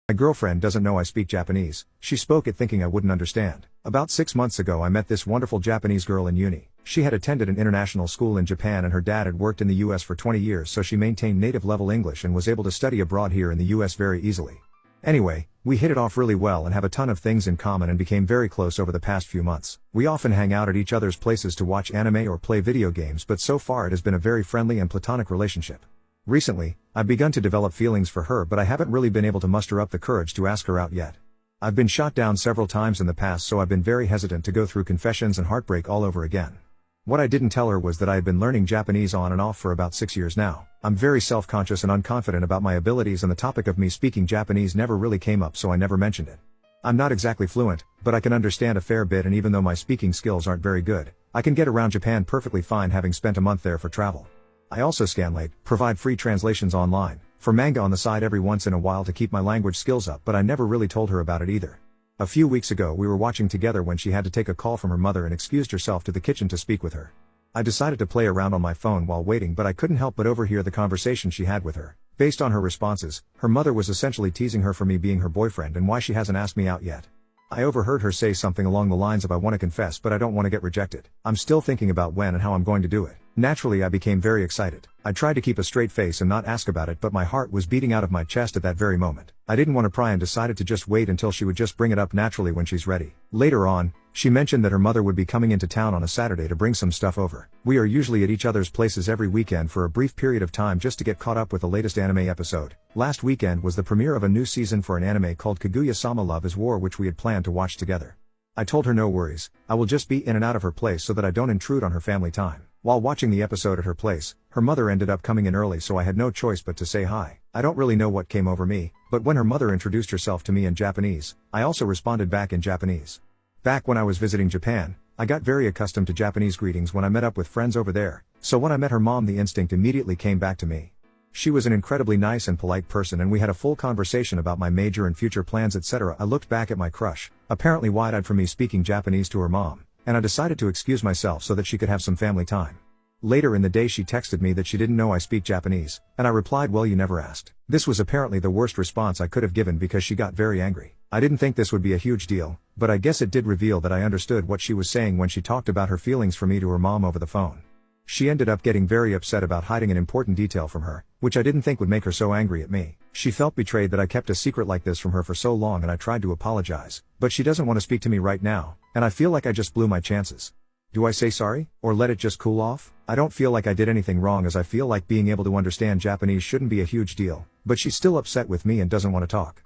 My girlfriend doesn't know I speak Japanese. She spoke it thinking I wouldn't understand. About 6 months ago I met this wonderful Japanese girl in uni. She had attended an international school in Japan and her dad had worked in the US for 20 years, so she maintained native level English and was able to study abroad here in the US very easily. Anyway, we hit it off really well and have a ton of things in common and became very close over the past few months. We often hang out at each other's places to watch anime or play video games, but so far it has been a very friendly and platonic relationship. Recently, I've begun to develop feelings for her, but I haven't really been able to muster up the courage to ask her out yet. I've been shot down several times in the past, so I've been very hesitant to go through confessions and heartbreak all over again. What I didn't tell her was that I had been learning Japanese on and off for about 6 years now. I'm very self-conscious and unconfident about my abilities, and the topic of me speaking Japanese never really came up, so I never mentioned it. I'm not exactly fluent, but I can understand a fair bit, and even though my speaking skills aren't very good, I can get around Japan perfectly fine, having spent a month there for travel. I also scanlate, provide free translations online, for manga on the side every once in a while to keep my language skills up, but I never really told her about it either. A few weeks ago we were watching together when she had to take a call from her mother and excused herself to the kitchen to speak with her. I decided to play around on my phone while waiting, but I couldn't help but overhear the conversation she had with her. Based on her responses, her mother was essentially teasing her for me being her boyfriend and why she hasn't asked me out yet. I overheard her say something along the lines of, "I want to confess, but I don't want to get rejected. I'm still thinking about when and how I'm going to do it." Naturally, I became very excited. I tried to keep a straight face and not ask about it, but my heart was beating out of my chest at that very moment. I didn't want to pry and decided to just wait until she would just bring it up naturally when she's ready. Later on, she mentioned that her mother would be coming into town on a Saturday to bring some stuff over. We are usually at each other's places every weekend for a brief period of time just to get caught up with the latest anime episode. Last weekend was the premiere of a new season for an anime called Kaguya-sama Love is War, which we had planned to watch together. I told her no worries, I will just be in and out of her place so that I don't intrude on her family time. While watching the episode at her place, her mother ended up coming in early, so I had no choice but to say hi. I don't really know what came over me, but when her mother introduced herself to me in Japanese, I also responded back in Japanese. Back when I was visiting Japan, I got very accustomed to Japanese greetings when I met up with friends over there, so when I met her mom the instinct immediately came back to me. She was an incredibly nice and polite person and we had a full conversation about my major and future plans, etc. I looked back at my crush, apparently wide-eyed for me speaking Japanese to her mom, and I decided to excuse myself so that she could have some family time. Later in the day she texted me that she didn't know I speak Japanese, and I replied, "Well, you never asked." This was apparently the worst response I could have given because she got very angry. I didn't think this would be a huge deal, but I guess it did reveal that I understood what she was saying when she talked about her feelings for me to her mom over the phone. She ended up getting very upset about hiding an important detail from her, which I didn't think would make her so angry at me. She felt betrayed that I kept a secret like this from her for so long, and I tried to apologize, but she doesn't want to speak to me right now, and I feel like I just blew my chances. Do I say sorry, or let it just cool off? I don't feel like I did anything wrong, as I feel like being able to understand Japanese shouldn't be a huge deal, but she's still upset with me and doesn't want to talk.